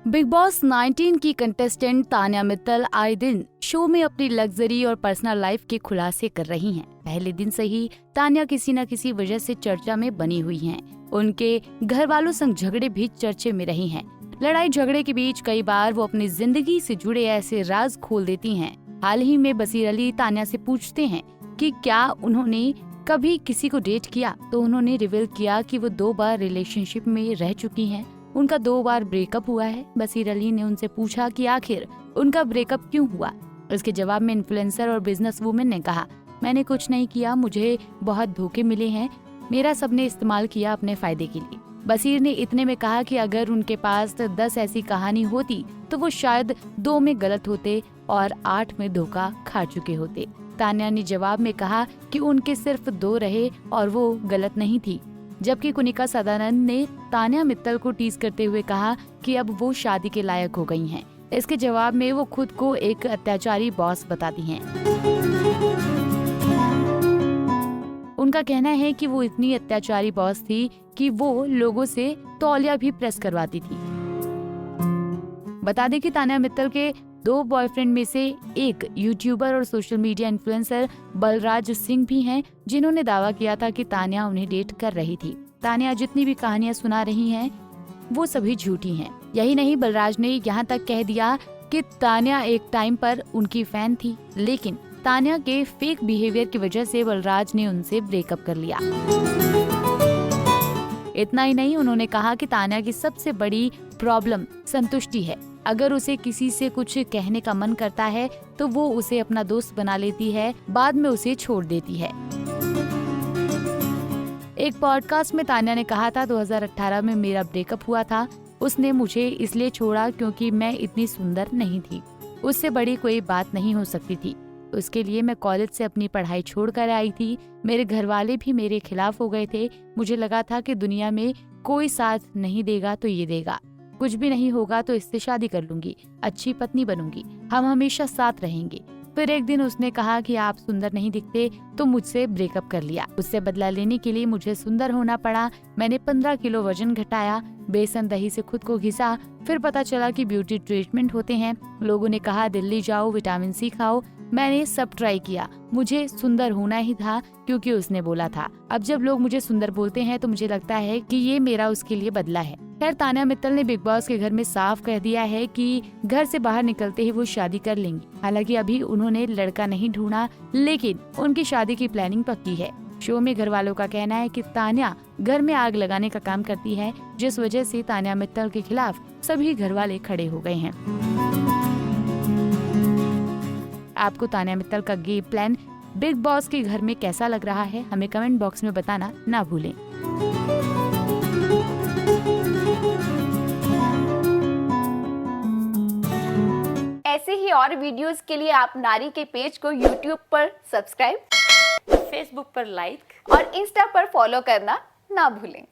Big boss 19 की contestant Tanya Mittal आए दिन शो में अपनी लग्जरी और पर्सनल लाइफ के खुलासे कर रही हैं। पहले दिन से ही तान्या किसी न किसी वजह से चर्चा में बनी हुई हैं। उनके घर वालों संग झगड़े भी चर्चे में रही हैं। लड़ाई झगड़े के बीच कई बार वो अपनी जिंदगी से जुड़े ऐसे राज खोल देती हैं। हाल ही में बसीर अली तान्या से पूछते हैं कि क्या उन्होंने कभी किसी को डेट किया, तो उन्होंने रिवील किया कि वो 2 बार रिलेशनशिप में रह चुकी हैं। उनका 2 बार ब्रेकअप हुआ है। बसीर अली ने उनसे पूछा कि आखिर उनका ब्रेकअप क्यों हुआ। इसके जवाब में इन्फ्लुएंसर और बिजनेस वुमेन ने कहा, मैंने कुछ नहीं किया, मुझे बहुत धोखे मिले हैं, मेरा सबने इस्तेमाल किया अपने फायदे के लिए। बसीर ने इतने में कहा कि अगर उनके पास 10 ऐसी कहानी होती तो वो शायद 2 में गलत होते और 8 में धोखा खा चुके होते। तान्या ने जवाब में कहा कि उनके सिर्फ 2 रहे और वो गलत नहीं थी। जबकि कुनिका सदानंद ने तान्या मित्तल को टीज करते हुए कहा कि अब वो शादी के लायक हो गई हैं। इसके जवाब में वो खुद को एक अत्याचारी बॉस बताती हैं। उनका कहना है कि वो इतनी अत्याचारी बॉस थी कि वो लोगों से तौलिया भी प्रेस करवाती थी। बता दें कि तान्या मित्तल के 2 बॉयफ्रेंड में से एक यूट्यूबर और social media influencer Balraj Singh भी हैं, जिन्होंने दावा किया था कि तान्या उन्हें डेट कर रही थी। तान्या जितनी भी कहानियां सुना रही हैं, वो सभी झूठी हैं। यही नहीं, बलराज ने यहाँ तक कह दिया कि तान्या एक टाइम पर उनकी फैन थी, लेकिन तान्या के फेक बिहेवियर की वजह से बलराज ने उनसे ब्रेकअप कर लिया। इतना ही नहीं, उन्होंने कहा कि तान्या की सबसे बड़ी प्रॉब्लम संतुष्टि है। अगर उसे किसी से कुछ कहने का मन करता है तो वो उसे अपना दोस्त बना लेती है, बाद में उसे छोड़ देती है। एक पॉडकास्ट में तान्या ने कहा था, 2018 में मेरा ब्रेकअप हुआ था, उसने मुझे इसलिए छोड़ा क्योंकि मैं इतनी सुंदर नहीं थी, उससे बड़ी कोई बात नहीं हो सकती थी। उसके लिए मैं कॉलेज से अपनी पढ़ाई छोड़कर आई थी। मेरे घर वाले भी मेरे खिलाफ हो गए थे। मुझे लगा था कि दुनिया में कोई साथ नहीं देगा तो ये देगा, कुछ भी नहीं होगा तो इससे शादी कर लूंगी, अच्छी पत्नी बनूंगी, हम हमेशा साथ रहेंगे। फिर एक दिन उसने कहा कि आप सुंदर नहीं दिखते, तो मुझसे ब्रेकअप कर लिया। उससे बदला लेने के लिए मुझे सुंदर होना पड़ा। मैंने 15 किलो वजन घटाया, बेसन दही से खुद को घिसा। फिर पता चला कि ब्यूटी ट्रीटमेंट होते हैं। लोगों ने कहा दिल्ली जाओ, विटामिन सी खाओ। मैंने सब ट्राई किया, मुझे सुंदर होना ही था क्योंकि उसने बोला था। अब जब लोग मुझे सुंदर बोलते हैं तो मुझे लगता है कि ये मेरा उसके लिए बदला है। खैर, तान्या मित्तल ने बिग बॉस के घर में साफ कह दिया है कि घर से बाहर निकलते ही वो शादी कर लेंगी। हालांकि अभी उन्होंने लड़का नहीं ढूंढा, लेकिन उनकी शादी की प्लानिंग पक्की है। शो में घर वालों का कहना है कि तान्या घर में आग लगाने का काम करती है, जिस वजह से तान्या मित्तल के खिलाफ सभी घर वाले खड़े हो गए हैं। आपको तान्या मित्तल का गेम प्लान बिग बॉस के घर में कैसा लग रहा है, हमें कमेंट बॉक्स में बताना ना भूलें। ऐसे ही और वीडियोस के लिए आप नारी के पेज को YouTube पर सब्सक्राइब, फेसबुक पर लाइक और इंस्टा पर फॉलो करना ना भूलें।